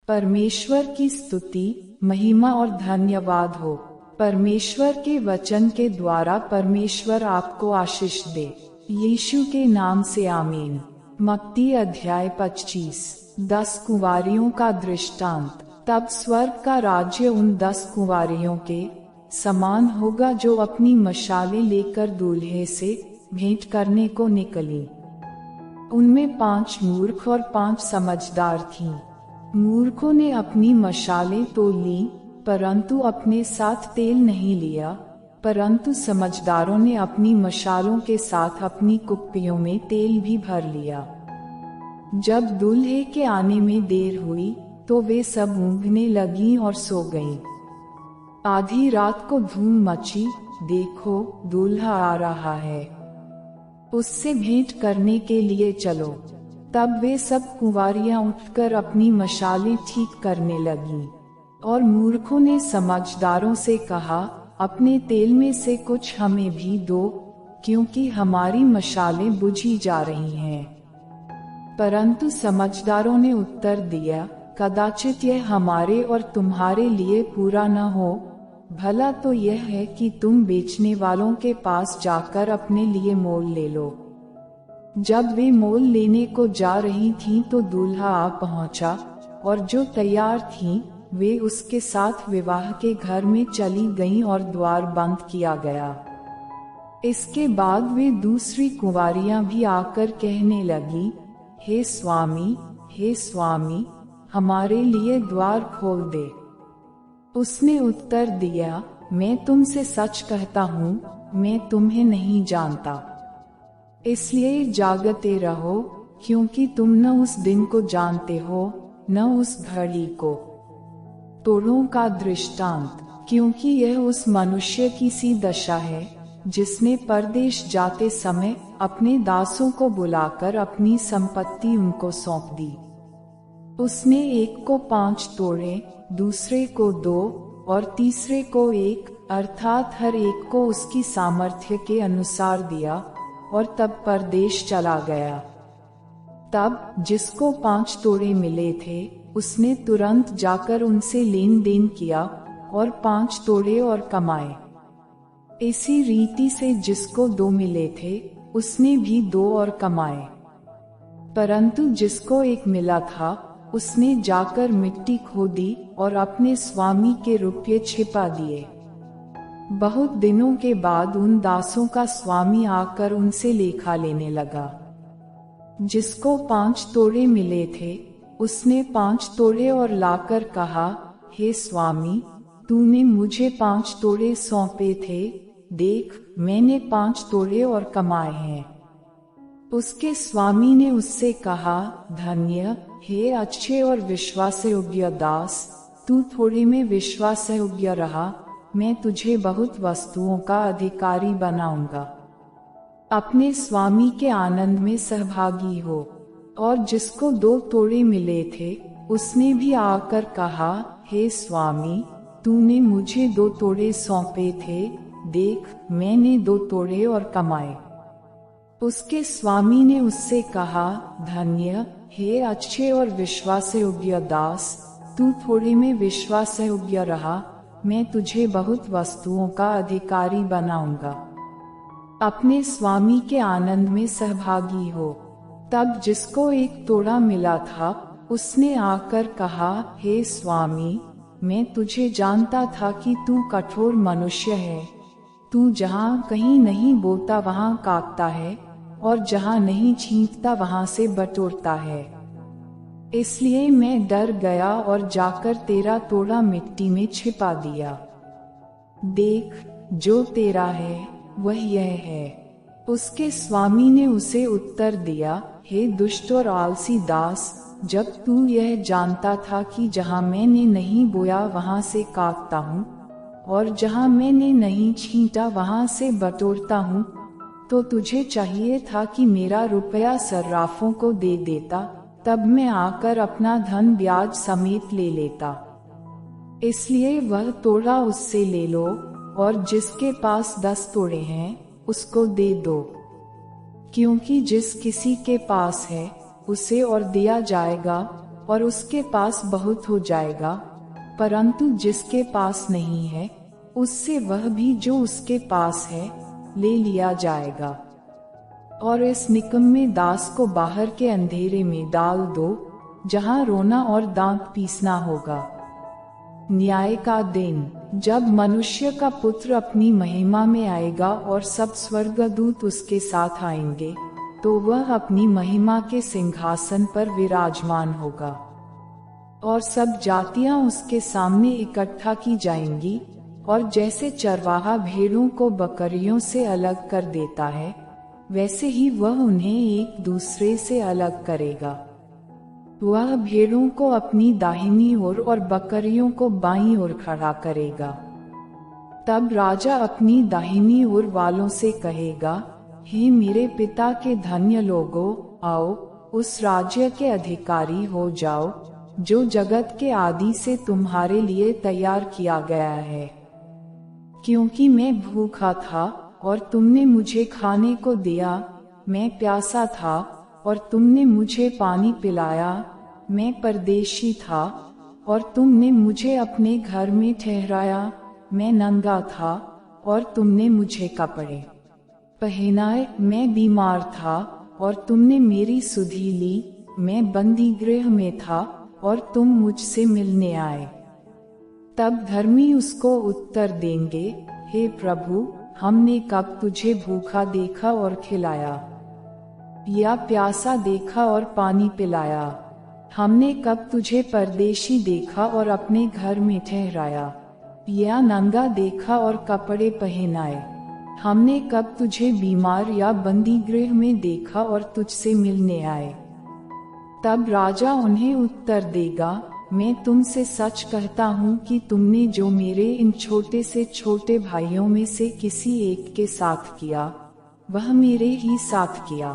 परमेश्वर की स्तुति, महिमा और धन्यवाद हो। परमेश्वर के वचन के द्वारा परमेश्वर आपको आशीष दे। यीशु के नाम से आमीन। मत्ती अध्याय 25। 10 कुंवारियों का दृष्टांत। तब स्वर्ग का राज्य उन 10 कुंवारियों के समान होगा जो अपनी मशालें लेकर दूल्हे से भेंट करने को निकली। उनमें 5 मूर्ख और 5 समझदार थीं। मूर्खों ने अपनी मशालें तो ली, परंतु अपने साथ तेल नहीं लिया, परंतु समझदारों ने अपनी मशालों के साथ अपनी कुप्पियों में तेल भी भर लिया। जब दूल्हे के आने में देर हुई तो वे सब ऊँघने लगीं और सो गईं। आधी रात को धूम मची, देखो दूल्हा आ रहा है, उससे भेंट करने के लिए चलो। तब वे सब कुंवारियां उठकर अपनी मशालें ठीक करने लगीं। और मूर्खों ने समझदारों से कहा, अपने तेल में से कुछ हमें भी दो, क्योंकि हमारी मशालें बुझी जा रही हैं। परंतु समझदारों ने उत्तर दिया, कदाचित यह हमारे और तुम्हारे लिए पूरा न हो, भला तो यह है कि तुम बेचने वालों के पास जाकर अपने लिए मोल ले लो। जब वे मोल लेने को जा रही थीं तो दूल्हा आ पहुंचा, और जो तैयार थीं वे उसके साथ विवाह के घर में चली गईं और द्वार बंद किया गया। इसके बाद वे दूसरी कुंवारियां भी आकर कहने लगी, हे स्वामी, हमारे लिए द्वार खोल दे। उसने उत्तर दिया, मैं तुमसे सच कहता हूँ, मैं तुम्हें नहीं जानता। इसलिए जागते रहो, क्योंकि तुम न उस दिन को जानते हो न उस घड़ी को। तोड़ों का दृष्टांत। क्योंकि यह उस मनुष्य की सी दशा है जिसने परदेश जाते समय अपने दासों को बुलाकर अपनी संपत्ति उनको सौंप दी। उसने एक को 5 तोड़े, दूसरे को 2 और तीसरे को 1, अर्थात हर एक को उसकी सामर्थ्य के अनुसार दिया, और तब परदेश चला गया। तब जिसको 5 तोड़े मिले थे उसने तुरंत जाकर उनसे लेन देन किया और 5 तोड़े और कमाए। इसी रीति से जिसको 2 मिले थे उसने भी 2 और कमाए। परंतु जिसको 1 मिला था उसने जाकर मिट्टी खोदी और अपने स्वामी के रुपये छिपा दिए। बहुत दिनों के बाद उन दासों का स्वामी आकर उनसे लेखा लेने लगा। जिसको 5 तोड़े मिले थे उसने 5 तोड़े और लाकर कहा, हे स्वामी, तूने मुझे 5 तोड़े सौंपे थे, देख मैंने 5 तोड़े और कमाए हैं। उसके स्वामी ने उससे कहा, धन्य हे अच्छे और विश्वासयोग्य दास, तू थोड़े में विश्वासयोग्य रहा, मैं तुझे बहुत वस्तुओं का अधिकारी बनाऊंगा। अपने स्वामी के आनंद में सहभागी हो। और जिसको 2 तोड़े मिले थे उसने भी आकर कहा, हे स्वामी, तूने मुझे 2 तोड़े सौंपे थे, देख मैंने 2 तोड़े और कमाए। उसके स्वामी ने उससे कहा, धन्य हे अच्छे और विश्वासयोग्य दास, तू थोड़े में विश्वासयोग्य रहा, मैं तुझे बहुत वस्तुओं का अधिकारी बनाऊंगा। अपने स्वामी के आनंद में सहभागी हो। तब जिसको 1 तोड़ा मिला था उसने आकर कहा, हे स्वामी, मैं तुझे जानता था कि तू कठोर मनुष्य है। तू जहाँ कहीं नहीं बोता वहाँ काटता है, और जहाँ नहीं छींटता वहाँ से बटोरता है। इसलिए मैं डर गया और जाकर तेरा तोड़ा मिट्टी में छिपा दिया। देख, जो तेरा है वह यह है। उसके स्वामी ने उसे उत्तर दिया, हे दुष्ट और आलसी दास, जब तू यह जानता था कि जहाँ मैंने नहीं बोया वहाँ से काटता हूँ, और जहाँ मैंने नहीं छींटा वहाँ से बटोरता हूँ, तो तुझे चाहिए था कि मेरा रुपया सर्राफों को दे देता, तब मैं आकर अपना धन ब्याज समेत ले लेता। इसलिए वह तोड़ा उससे ले लो, और जिसके पास 10 तोड़े हैं उसको दे दो। क्योंकि जिस किसी के पास है उसे और दिया जाएगा, और उसके पास बहुत हो जाएगा, परंतु जिसके पास नहीं है उससे वह भी जो उसके पास है ले लिया जाएगा। और इस निकम्मे दास को बाहर के अंधेरे में डाल दो, जहां रोना और दांत पीसना होगा। न्याय का दिन, जब मनुष्य का पुत्र अपनी महिमा में आएगा और सब स्वर्गदूत उसके साथ आएंगे, तो वह अपनी महिमा के सिंहासन पर विराजमान होगा। और सब जातियां उसके सामने इकट्ठा की जाएंगी, और जैसे चरवाहा भेड़ों को बकरियों से अलग कर देता है, वैसे ही वह उन्हें एक दूसरे से अलग करेगा। वह भेड़ों को अपनी दाहिनी ओर और बकरियों को बाईं ओर खड़ा करेगा। तब राजा अपनी दाहिनी ओर वालों से कहेगा, हे मेरे पिता के धन्य लोगों, आओ उस राज्य के अधिकारी हो जाओ जो जगत के आदि से तुम्हारे लिए तैयार किया गया है। क्योंकि मैं भूखा था और तुमने मुझे खाने को दिया, मैं प्यासा था और तुमने मुझे पानी पिलाया, मैं परदेशी था और तुमने मुझे अपने घर में ठहराया, मैं नंगा था और तुमने मुझे कपड़े पहनाए, मैं बीमार था और तुमने मेरी सुधि ली, मैं बंदी गृह में था और तुम मुझसे मिलने आए। तब धर्मी उसको उत्तर देंगे, हे प्रभु, हमने कब तुझे भूखा देखा और खिलाया, या प्यासा देखा और पानी पिलाया? हमने कब तुझे परदेशी देखा और अपने घर में ठहराया, या नंगा देखा और कपड़े पहनाए? हमने कब तुझे बीमार या बंदी गृह में देखा और तुझसे मिलने आए? तब राजा उन्हें उत्तर देगा, मैं तुमसे सच कहता हूँ कि तुमने जो मेरे इन छोटे से छोटे भाइयों में से किसी एक के साथ किया, वह मेरे ही साथ किया।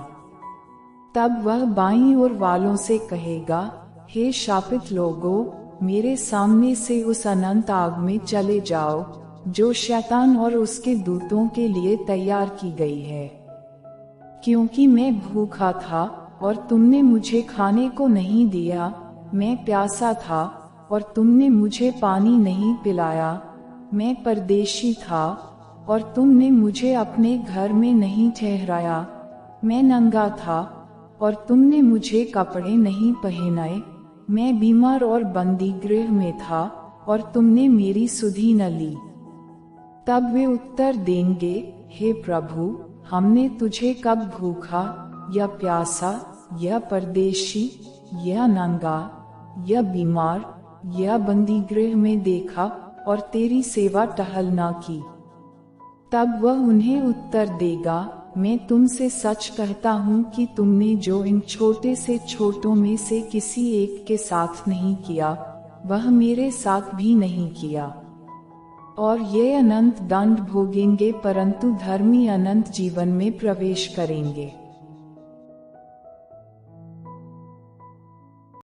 तब वह बाईं ओर वालों से कहेगा, हे शापित लोगों, मेरे सामने से उस अनंत आग में चले जाओ, जो शैतान और उसके दूतों के लिए तैयार की गई है। क्योंकि मैं भूखा था और तुमने मुझे खाने को नहीं दिया, मैं प्यासा था और तुमने मुझे पानी नहीं पिलाया, मैं परदेशी था और तुमने मुझे अपने घर में नहीं ठहराया, मैं नंगा था और तुमने मुझे कपड़े नहीं पहनाए, मैं बीमार और बंदी गृह में था और तुमने मेरी सुधि न ली। तब वे उत्तर देंगे, हे प्रभु, हमने तुझे कब भूखा या प्यासा या परदेशी या नंगा या बीमार या बंदी गृह में देखा और तेरी सेवा टहल न की? तब वह उन्हें उत्तर देगा, मैं तुमसे सच कहता हूँ कि तुमने जो इन छोटे से छोटों में से किसी एक के साथ नहीं किया, वह मेरे साथ भी नहीं किया। और ये अनंत दंड भोगेंगे, परंतु धर्मी अनंत जीवन में प्रवेश करेंगे।